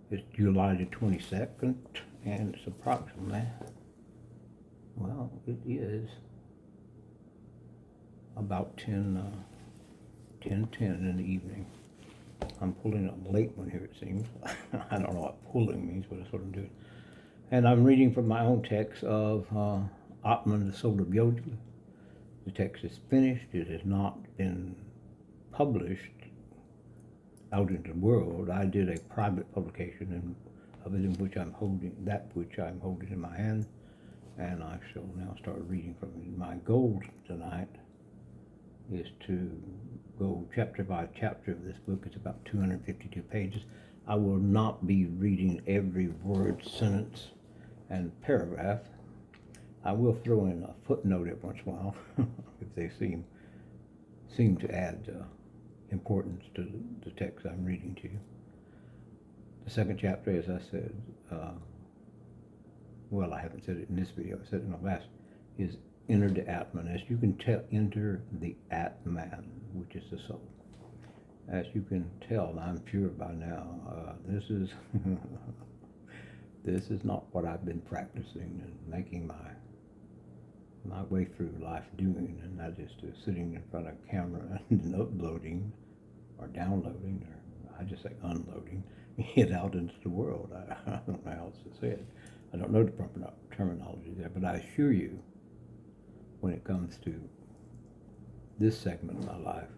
It's July the 22nd, and it's approximately, well, it is about 10:10 in the evening. I'm pulling up a late one here, it seems. I don't know what pulling means, but that's what I'm doing. And I'm reading from my own text of Atman-The Soul of Yoga. The text is finished. It has not been published out into the world. I did a private publication of it in which I'm holding in my hand, and I shall now start reading from it. My goal tonight is to go chapter by chapter of this book. It's about 252 pages. I will not be reading every word, sentence, and paragraph. I will throw in a footnote every once in a while if they seem to add importance to the text I'm reading to you. The second chapter, as I said, well, I haven't said it in this video, I said it in the last, is enter the Atman. As you can tell, enter the Atman, which is the soul. As you can tell, I'm sure by now, this is this is not what I've been practicing and making my way through life doing, and that is to sitting in front of a camera and uploading or downloading, or I just say unloading it out into the world. I don't know how else to say it. I don't know the proper terminology there, but I assure you, when it comes to this segment of my life,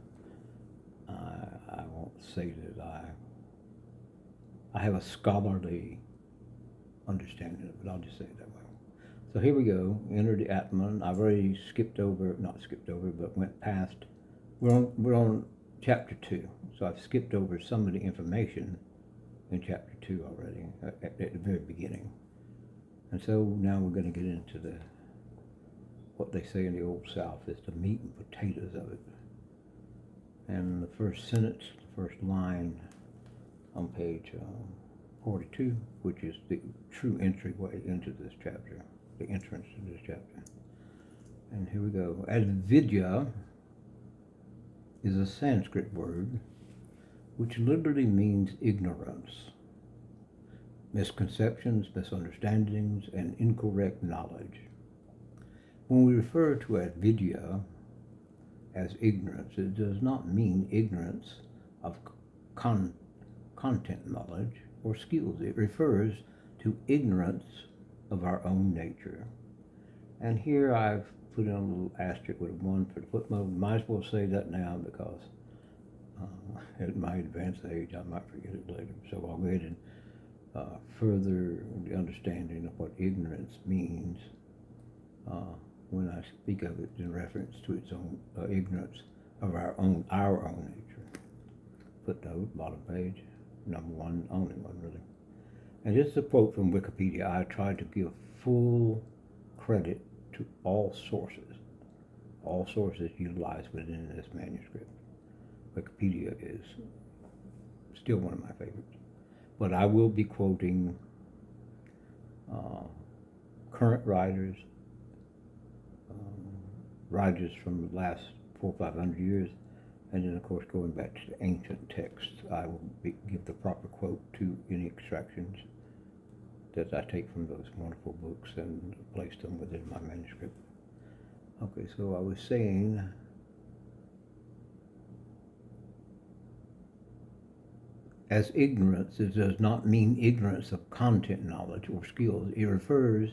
I won't say that I have a scholarly understanding of it. I'll just say it that way. So here we go. Enter the Atman. I've already not skipped over, but went past. We're on chapter 2. So I've skipped over some of the information in chapter 2 already at the very beginning. And so now we're going to get into what they say in the Old South is the meat and potatoes of it. And the first sentence, the first line on page 42, which is the true entryway into this chapter, the entrance to this chapter. And here we go. Avidya is a Sanskrit word which literally means ignorance, misconceptions, misunderstandings, and incorrect knowledge. When we refer to avidya as ignorance, it does not mean ignorance of content knowledge or skills. It refers to ignorance of our own nature. And here I've put in a little asterisk with a 1 for the footnote. Might as well say that now because at my advanced age I might forget it later. So I'll go ahead and further the understanding of what ignorance means when I speak of it in reference to its own ignorance of our own nature. Footnote, bottom page, number 1, only one really. And this is a quote from Wikipedia. I tried to give full credit to all sources utilized within this manuscript. Wikipedia is still one of my favorites. But I will be quoting current writers from the last 400 or 500 years, and then of course going back to the ancient texts. I will give the proper quote to any extractions that I take from those wonderful books and place them within my manuscript. Okay, so I was saying, as ignorance, it does not mean ignorance of content knowledge or skills. It refers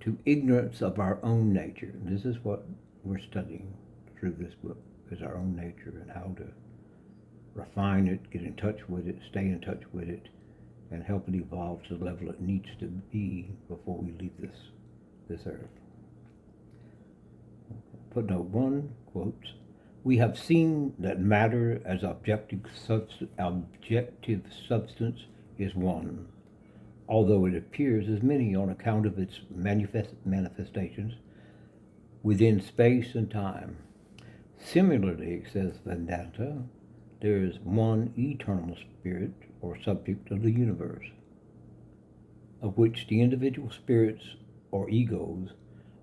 to ignorance of our own nature. This is what we're studying through this book, is our own nature and how to refine it, get in touch with it, stay in touch with it, and help it evolve to the level it needs to be before we leave this earth. Footnote 1 quotes, "We have seen that matter as objective substance is one, although it appears as many on account of its manifestations within space and time. Similarly, says Vedanta, there is one eternal spirit or subject of the universe, of which the individual spirits or egos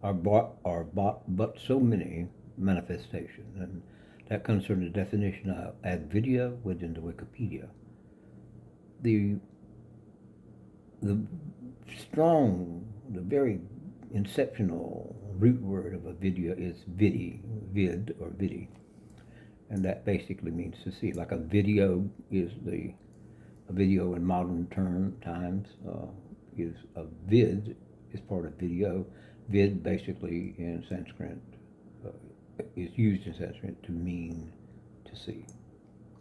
are but so many manifestations." And that comes from the definition of avidya within the Wikipedia. The the the very inceptional root word of a video is vid or vidi, and that basically means to see. Like a video is a video in modern times is a vid is part of video. Vid basically in Sanskrit is used in Sanskrit to mean to see,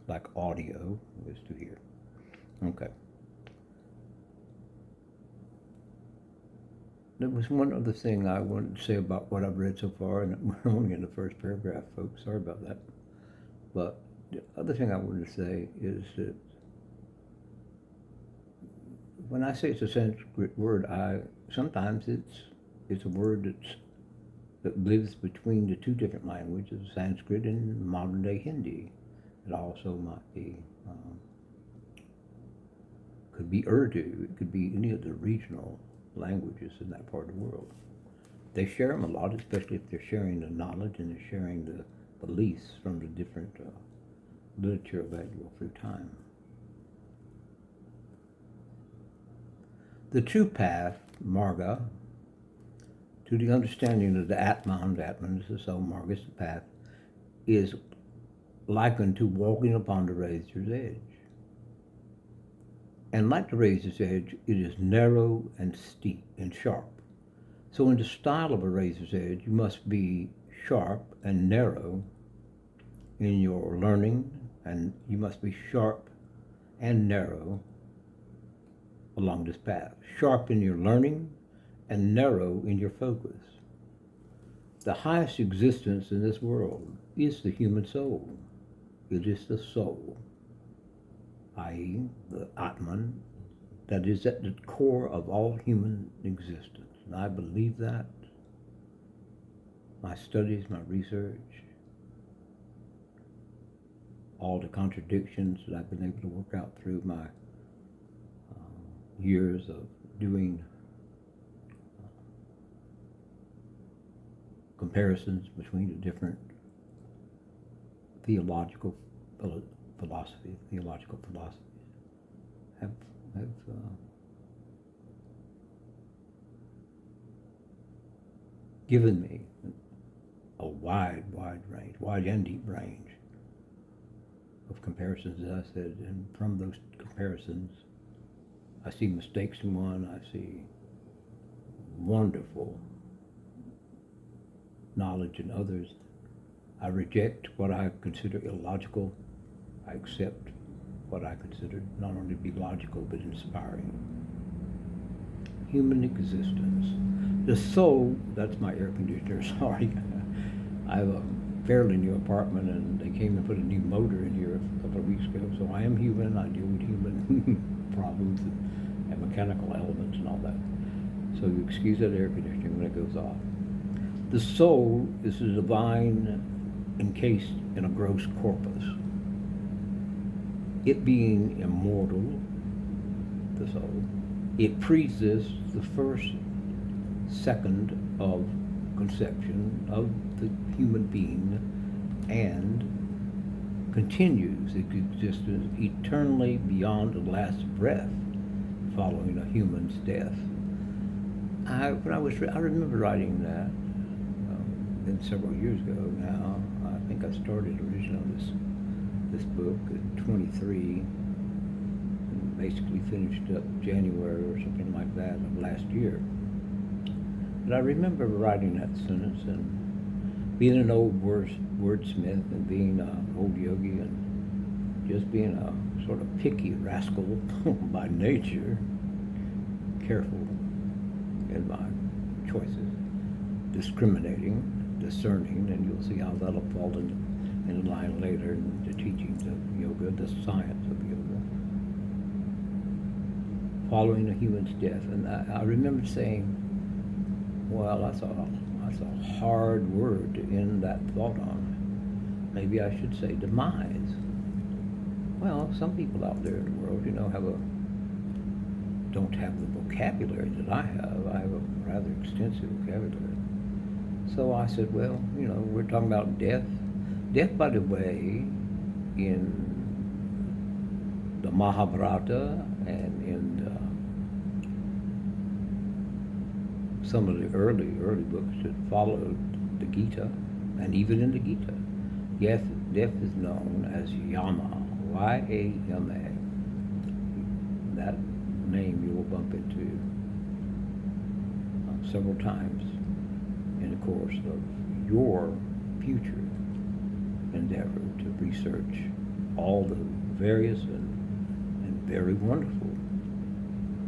like audio is to hear. Okay. There was one other thing I wanted to say about what I've read so far, and we're only in the first paragraph, folks. Sorry about that. But the other thing I wanted to say is that when I say it's a Sanskrit word, sometimes it's a word that lives between the two different languages, Sanskrit and modern day Hindi. It also might be could be Urdu. It could be any of the regional languages in that part of the world. They share them a lot, especially if they're sharing the knowledge and they're sharing the beliefs from the different literature available through time. The true path, marga, to the understanding of the Atman is the soul, marga is the path, is likened to walking upon the razor's edge. And like the razor's edge, it is narrow and steep and sharp. So in the style of a razor's edge, you must be sharp and narrow in your learning, and you must be sharp and narrow along this path. Sharp in your learning and narrow in your focus. The highest existence in this world is the human soul. It is the soul, i.e. the Atman, that is at the core of all human existence. And I believe that. My studies, my research, all the contradictions that I've been able to work out through my years of doing comparisons between the different theological philosophies have given me a wide range, wide and deep range of comparisons, as I said, and from those comparisons, I see mistakes in one, I see wonderful knowledge in others. I reject what I consider illogical. I accept what I consider not only to be logical, but inspiring. Human existence. The soul, that's my air conditioner, sorry. I have a fairly new apartment and they came and put a new motor in here a couple of weeks ago, so I am human, I deal with human problems and mechanical elements and all that. So you excuse that air conditioning when it goes off. The soul is the divine encased in a gross corpus. It being immortal, the soul, it pre-exists the first second of conception of the human being and continues its existence eternally beyond the last breath following a human's death. I remember writing that been several years ago now. I think I started originally this book in 23 and basically finished up January or something like that of last year. But I remember writing that sentence and being an old wordsmith and being an old yogi and just being a sort of picky rascal by nature, careful in my choices, discriminating, discerning, and you'll see how that'll fall in line later in the teachings of yoga, the science of yoga. Following a human's death. And I remember saying, well, that's a hard word to end that thought on. Maybe I should say demise. Well, some people out there in the world, don't have the vocabulary that I have. I have a rather extensive vocabulary. So I said, well, we're talking about death. Death, by the way, in the Mahabharata and in some of the early books that followed the Gita, and even in the Gita, death is known as Yama, Y-A-M-A. That name you will bump into several times in the course of your future endeavor to research all the various and very wonderful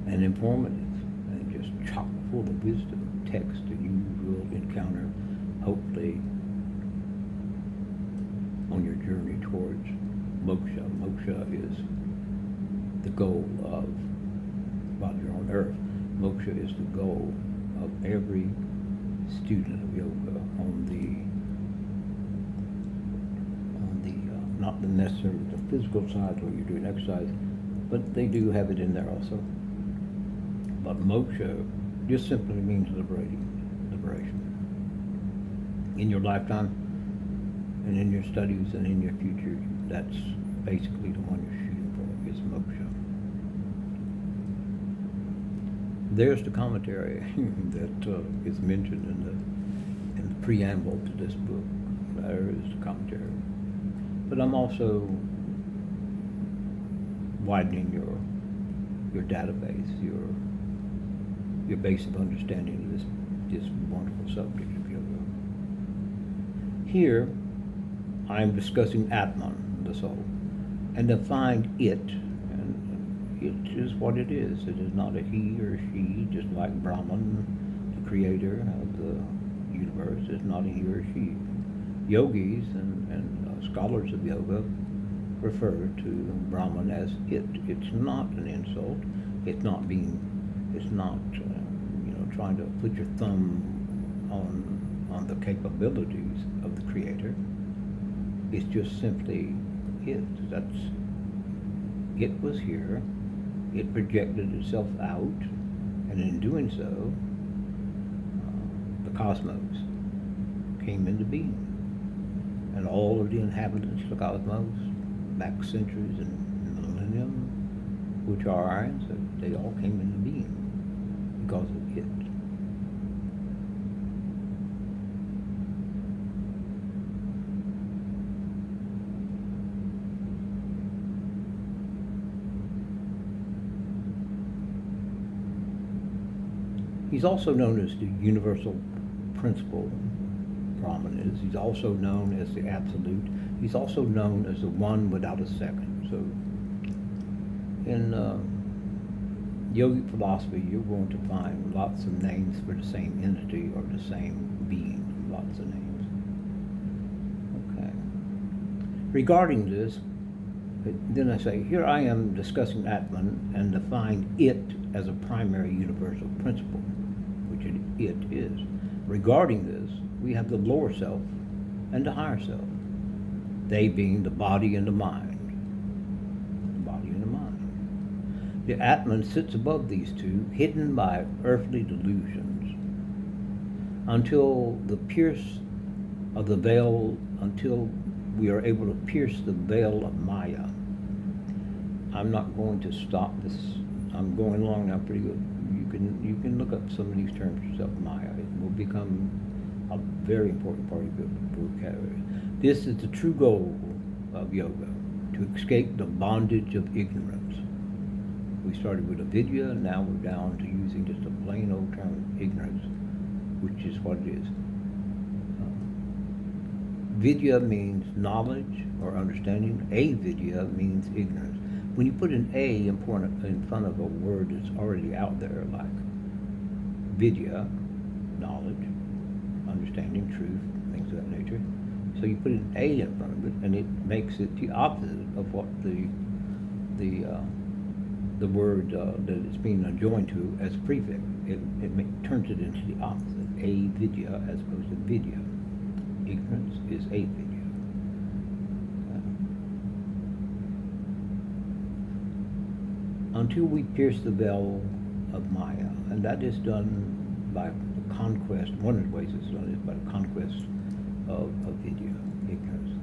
and informative and just chock full of wisdom text that you will encounter, hopefully, on your journey towards moksha. Moksha is the goal of, while you're on earth, moksha is the goal of every student of yoga on the not necessarily the physical side where you're doing exercise, but they do have it in there also. But moksha just simply means liberation. In your lifetime and in your studies and in your future, that's basically the one you're shooting for, is moksha. There's the commentary that is mentioned in the preamble to this book. There is the commentary. But I'm also widening your database, your base of understanding of this wonderful subject of yoga. Here, I'm discussing Atman, the soul, and define it, and it is what it is. It is not a he or she, just like Brahman, the creator of the universe, is not a he or she. Yogis and scholars of yoga refer to Brahman as it. It's not an insult. It's not trying to put your thumb on the capabilities of the creator. It's just simply it. It was here. It projected itself out, and in doing so, the cosmos came into being. And all of the inhabitants of the cosmos, back centuries and millennium, which are our ancestors, they all came into being because of it. He's also known as the universal principle. Brahman is. He's also known as the absolute. He's also known as the one without a second. So in Yogic philosophy, you're going to find lots of names for the same entity or the same being, lots of names. Okay. Regarding this, then I say, here I am discussing Atman and define it as a primary universal principle, which it is. Regarding this, we have the lower self and the higher self, they being the body and the mind. The body and the mind. The Atman sits above these two, hidden by earthly delusions, until the pierce of the veil, until we are able to pierce the veil of Maya. I'm not going to stop this. I'm going along now pretty good. You can look up some of these terms yourself. Maya. It will become a very important part of your vocabulary. This is the true goal of yoga, to escape the bondage of ignorance. We started with avidya, and now we're down to using just a plain old term, ignorance, which is what it is. Vidya means knowledge or understanding. Avidya means ignorance. When you put an A in front of a word that's already out there, like vidya, knowledge, understanding, truth, things of that nature. So you put an A in front of it, and it makes it the opposite of what the word that it's being adjoined to as a prefix. It turns it into the opposite, avidya as opposed to vidya. Ignorance is avidya. Until we pierce the veil of Maya, and that is done by the conquest. One of the ways it's done is by the conquest of vidya, ignorance.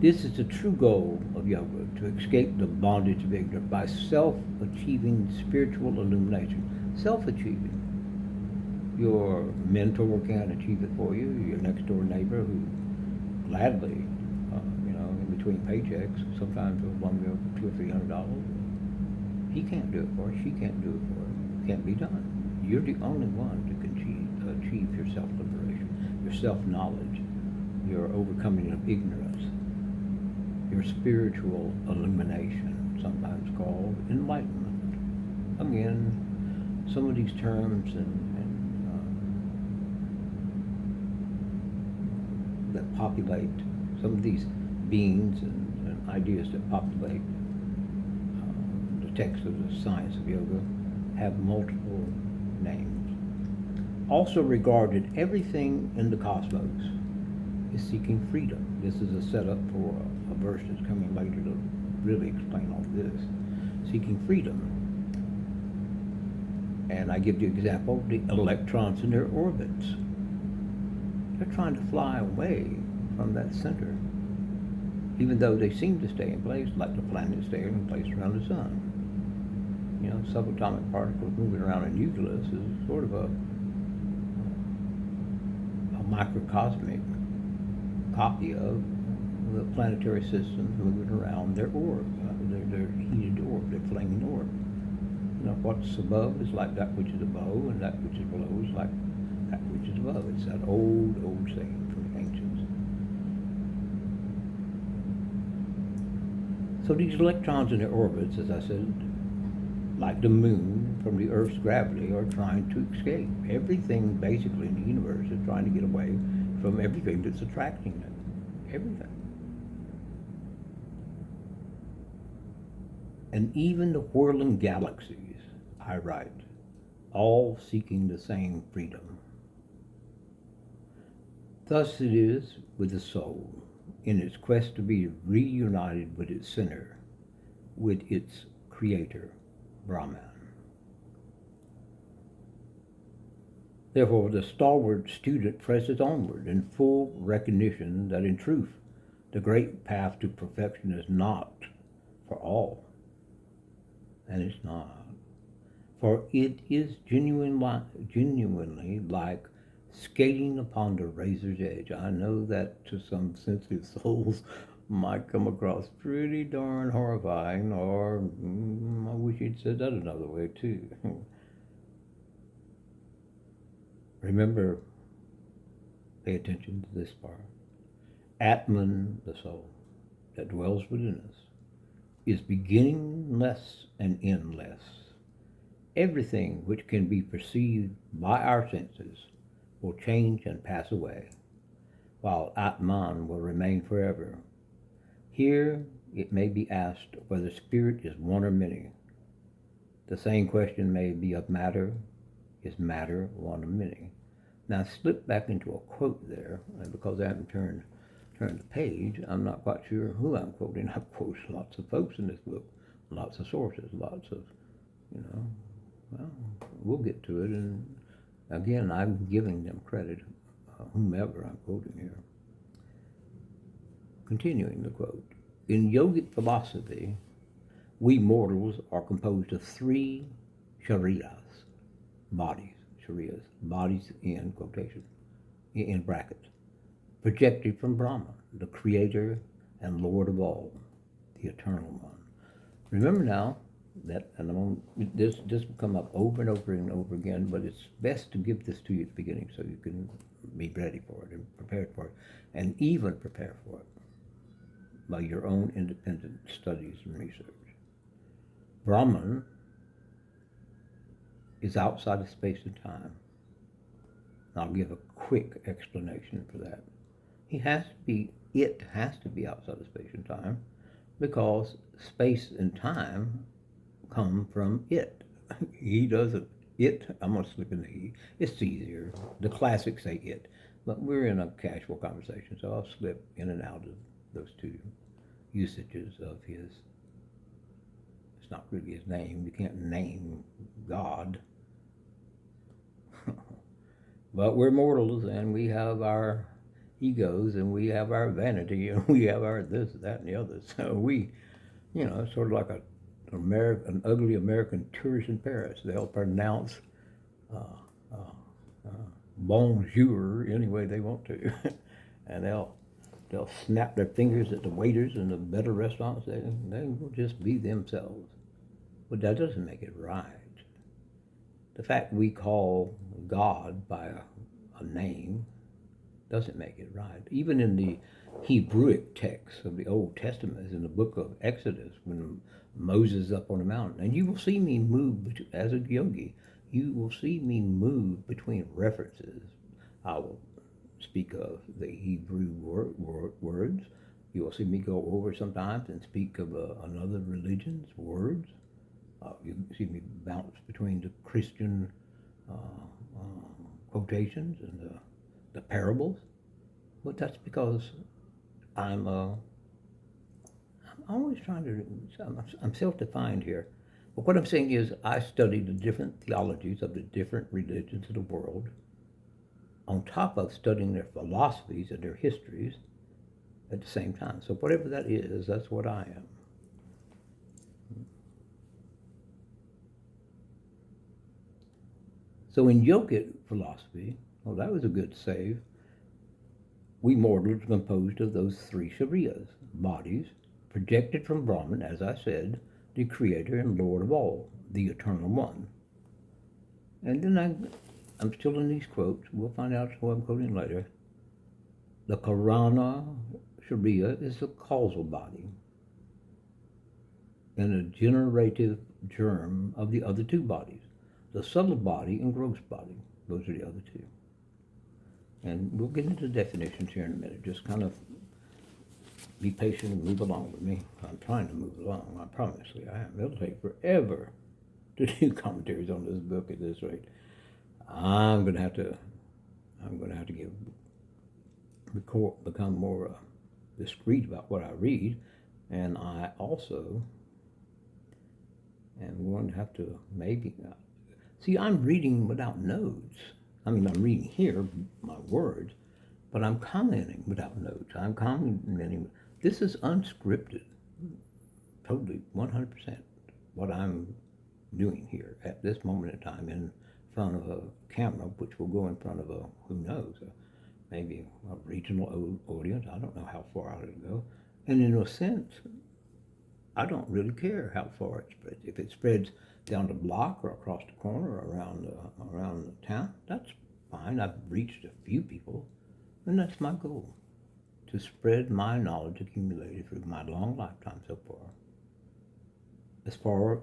This is the true goal of yoga, to escape the bondage of ignorance by self-achieving spiritual illumination. Self-achieving. Your mentor can't achieve it for you. Your next door neighbor who gladly, in between paychecks, sometimes will loan you $200 or $300. He can't do it for you. She can't do it for you. It can't be done. You're the only one who can achieve your self-liberation, your self-knowledge, your overcoming of ignorance, your spiritual illumination, sometimes called enlightenment. Again, some of these terms that populate, some of these beings and ideas that populate the text of the science of yoga have multiple names. Also regarded, everything in the cosmos is seeking freedom. This is a setup for a verse that's coming later to really explain all this. Seeking freedom. And I give you an example, the electrons in their orbits. They're trying to fly away from that center, even though they seem to stay in place, like the planets stay in place around the sun. Subatomic particles moving around a nucleus is sort of a microcosmic copy of the planetary systems moving around their orb, their heated orb, their flaming orb. What's above is like that which is below, and that which is below is like that which is above. It's that old saying from the ancients. So these electrons in their orbits, as I said, like the moon from the Earth's gravity, are trying to escape. Everything basically in the universe is trying to get away from everything that's attracting them. Everything. And even the whirling galaxies, I write, all seeking the same freedom. Thus it is with the soul, in its quest to be reunited with its center, with its creator, Brahman. Therefore, the stalwart student presses onward in full recognition that in truth, the great path to perfection is not for all. And it's not. For it is genuinely like skating upon the razor's edge. I know that to some sensitive souls might come across pretty darn horrifying, or I wish he'd said that another way too. Remember, pay attention to this part. Atman, the soul that dwells within us, is beginningless and endless. Everything which can be perceived by our senses will change and pass away, while Atman will remain forever. Here it may be asked whether spirit is one or many. The same question may be of matter. Is matter one or many? Now I slipped back into a quote there, and because I haven't turned the page, I'm not quite sure who I'm quoting. I've quoted lots of folks in this book, lots of sources, lots of, well, we'll get to it. And again, I'm giving them credit, whomever I'm quoting here. Continuing the quote, in yogic philosophy, we mortals are composed of 3 shariras, bodies in quotation, in brackets, projected from Brahma, the creator and Lord of all, the eternal one. Remember now that, and this will come up over and over and over again, but it's best to give this to you at the beginning so you can be ready for it and prepared for it, and even prepare for it by your own independent studies and research. Brahman is outside of space and time. I'll give a quick explanation for that. It has to be outside of space and time, because space and time come from it. He doesn't. I'm going to slip in the he. It's easier. The classics say it, but we're in a casual conversation, so I'll slip in and out of those two usages of his. It's not really his name. You can't name God. But we're mortals, and we have our egos, and we have our vanity, and we have our this, that, and the other. So we, sort of like an ugly American tourist in Paris. They'll pronounce bonjour any way they want to. And they'll snap their fingers at the waiters in the better restaurants. They will just be themselves. But that doesn't make it right. The fact we call God by a name doesn't make it right. Even in the Hebrewic text of the Old Testament, in the book of Exodus, when Moses is up on the mountain, and you will see me move, as a yogi, you will see me move between references. I will speak of the Hebrew words. You will see me go over sometimes and speak of another religion's words. You see me bounce between the Christian quotations and the parables, but that's because I'm always trying to. I'm self-defined here, but what I'm saying is I study the different theologies of the different religions of the world, on top of studying their philosophies and their histories at the same time. So whatever that is, that's what I am. So in Yogic philosophy, well, that was a good save. We mortals are composed of those three Shariyas, bodies, projected from Brahman, as I said, the creator and lord of all, the eternal one. And then I'm still in these quotes. We'll find out who I'm quoting later. The Karana Shariya is the causal body and a generative germ of the other two bodies, the subtle body and gross body. Those are the other two. And we'll get into definitions here in a minute. Just kind of be patient and move along with me. I'm trying to move along. I promise you I am. It'll take forever to do commentaries on this book at this rate. I'm going to have to become more discreet about what I read, and I also am going to have to maybe see. I'm reading without notes. I mean, I'm reading here my words, but I'm commenting without notes. I'm commenting. This is unscripted, totally 100% what I'm doing here at this moment in time in front of a camera, which will go in front of who knows, maybe a regional audience. I don't know how far out it'll go. And in a sense, I don't really care how far it spreads. If it spreads down the block or across the corner or around the town, that's fine. I've reached a few people, and that's my goal, to spread my knowledge accumulated through my long lifetime so far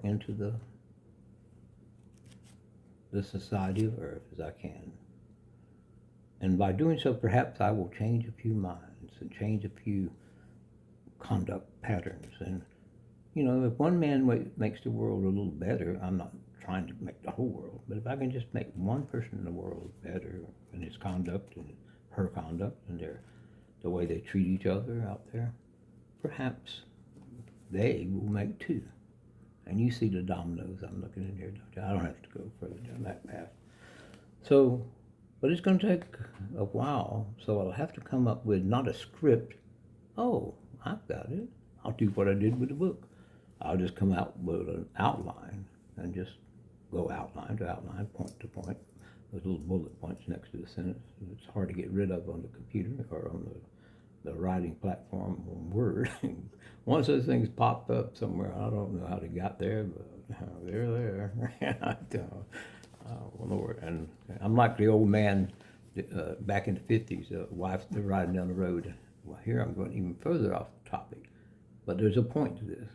into the society of Earth as I can. And by doing so, perhaps I will change a few minds and change a few conduct patterns. And, if one man makes the world a little better, I'm not trying to make the whole world, but if I can just make one person in the world better in his conduct and her conduct and the way they treat each other out there, perhaps they will make two. And you see the dominoes I'm looking in here, don't you? I don't have to go further down that path. So, but it's going to take a while, so I'll have to come up with not a script. Oh, I've got it. I'll do what I did with the book. I'll just come out with an outline and just go outline to outline, point to point, with little bullet points next to the sentence. It's hard to get rid of on the computer or on the writing platform on Word. Once those things popped up somewhere, I don't know how they got there, but they're there. Oh, Lord. And I'm like the old man back in the 50s, wife, they're riding down the road. Well, here I'm going even further off the topic, but there's a point to this.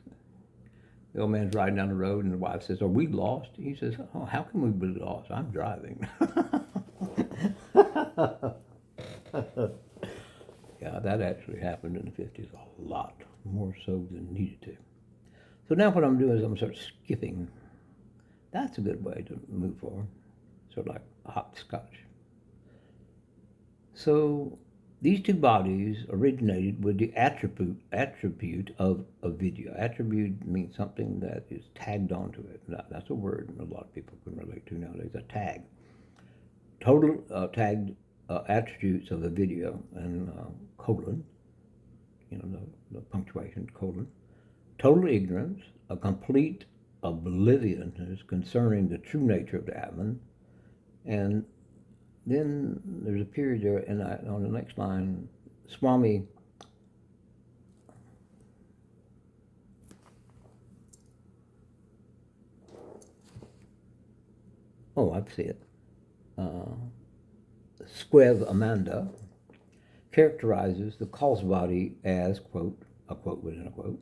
The old man's riding down the road, and the wife says, "Are we lost?" He says, "Oh, how can we be lost? I'm driving." Yeah, that actually happened in the 50s a lot, more so than needed to. So now what I'm doing is I'm sort of skipping. That's a good way to move forward, sort of like hopscotch. So these two bodies originated with the attribute of a video. Attribute means something that is tagged onto it. That's a word a lot of people can relate to nowadays, a tag. Total tagged attributes of a video, and colon, the punctuation, colon. Total ignorance, a complete oblivion concerning the true nature of the Atman, and then there's a period there, and on the next line, Swami. Oh, I see it. Squev Amanda characterizes the cause body as, quote, a quote within a quote,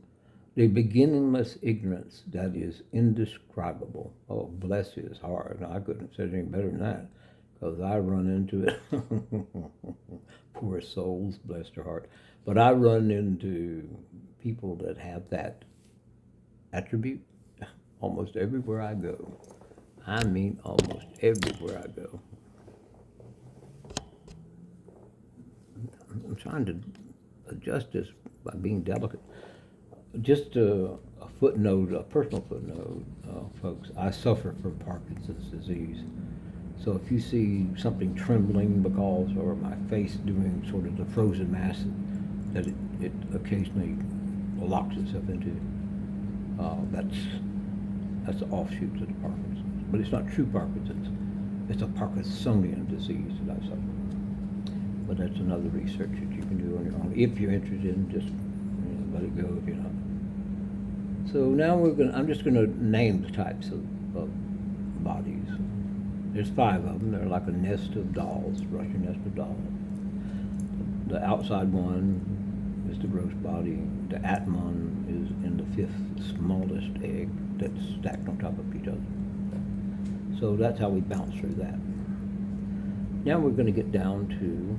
the beginningless ignorance that is indescribable. Oh, bless his heart. I couldn't have said anything better than that, because I run into it. Poor souls, bless their heart. But I run into people that have that attribute almost everywhere I go. I mean, almost everywhere I go. I'm trying to adjust this by being delicate. Just a footnote, a personal footnote, folks. I suffer from Parkinson's disease. So if you see something trembling because, or my face doing sort of the frozen mass that it occasionally locks itself into, that's the offshoots of the Parkinson's. But it's not true Parkinson's. It's a Parkinsonian disease that I suffer from. But that's another research that you can do on your own. If you're interested in just let it go if you're not. So now I'm just gonna name the types of bodies. There's 5 of them. They're like a nest of dolls, Russian nest of dolls. The outside one is the gross body. The Atman is in the 5th smallest egg that's stacked on top of each other. So that's how we bounce through that. Now we're going to get down to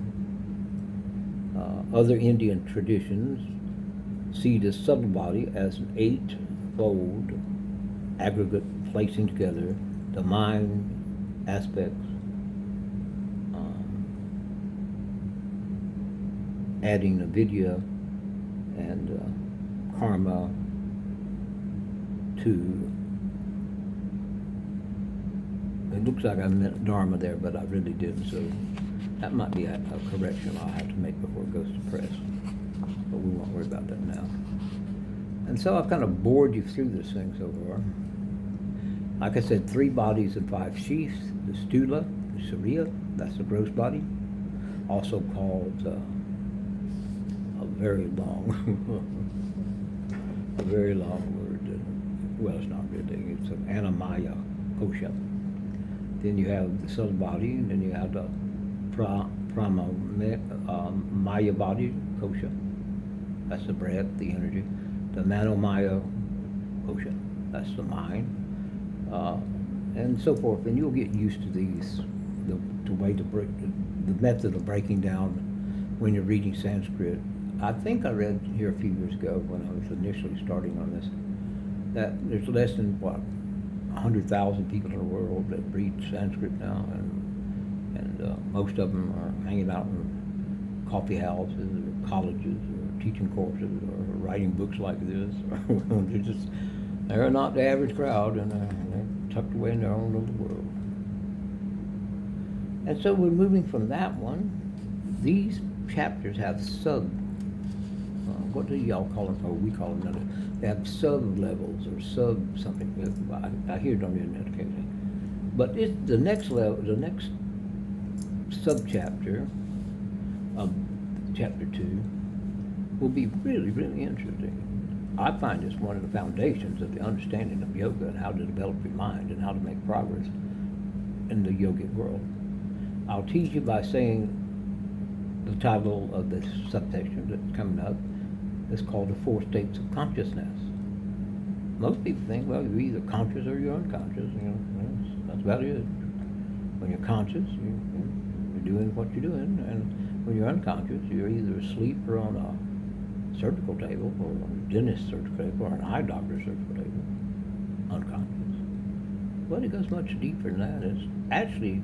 other Indian traditions see the subtle body as an 8-fold aggregate placing together the mind aspects, adding the vidya and karma to, it looks like I meant dharma there, but I really didn't, so that might be a correction I'll have to make before it goes to press, but we won't worry about that now. And so I've kind of bored you through this thing so far. Like I said, 3 bodies and 5 sheaths. The stula, the Surya, that's the gross body, also called a very long, a very long word. Well, it's not really. It's an anamaya kosha. Then you have the subtle body, and then you have the maya body kosha. That's the breath, the energy. The manomaya kosha. That's the mind. And so forth, and you'll get used to these, the way to break, the method of breaking down when you're reading Sanskrit. I think I read here a few years ago when I was initially starting on this, that there's less than, 100,000 people in the world that read Sanskrit now, and most of them are hanging out in coffee houses or colleges or teaching courses or writing books like this. They're not the average crowd, and they're tucked away in their own little world. And so we're moving from that one. These chapters have what do y'all call them? Or we call them, they have sub-levels or sub-something. I hear it on the internet occasionally. But the next level, the next sub-chapter of chapter 2 will be really, really interesting. I find it's one of the foundations of the understanding of yoga and how to develop your mind and how to make progress in the yogic world. I'll tease you by saying the title of this subsection that's coming up is called The 4 States of Consciousness. Most people think, well, you're either conscious or you're unconscious. That's about it. When you're conscious, you're doing what you're doing, and when you're unconscious, you're either asleep or on a surgical table, or a dentist's surgical table, or an eye doctor's surgical table, unconscious. But it goes much deeper than that. It's actually,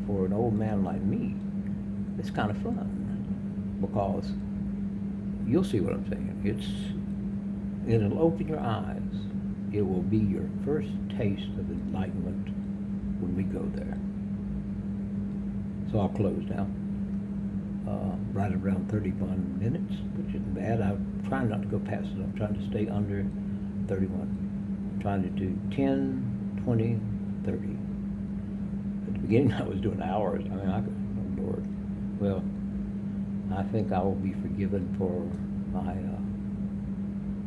for an old man like me, it's kind of fun, because you'll see what I'm saying. It'll open your eyes. It will be your first taste of enlightenment when we go there. So I'll close now. Right around 31 minutes, which isn't bad. I'm trying not to go past it. I'm trying to stay under 31. I'm trying to do 10, 20, 30. At the beginning, I was doing hours. I mean, Lord. Well, I think I will be forgiven for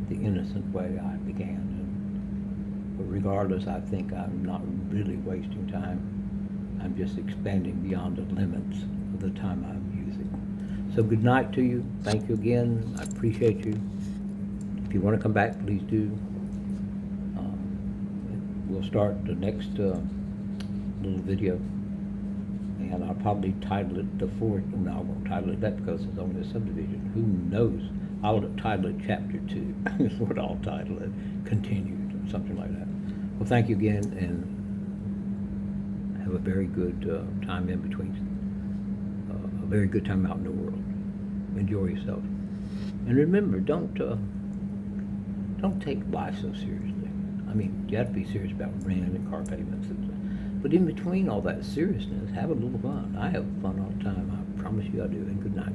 the innocent way I began. But regardless, I think I'm not really wasting time. I'm just expanding beyond the limits of the time I'm using. So good night to you. Thank you again. I appreciate you. If you want to come back, please do. We'll start the next little video, and I'll probably title it the fourth. No, I won't title it that because it's only a subdivision. Who knows? I'll title it Chapter 2 is what I'll title it. Continued, or something like that. Well, thank you again, and have a very good time in between. A very good time out in the world. Enjoy yourself, and remember, don't take life so seriously. I mean, you have to be serious about rent and car payments, but in between all that seriousness, have a little fun. I have fun all the time. I promise you I do. And good night.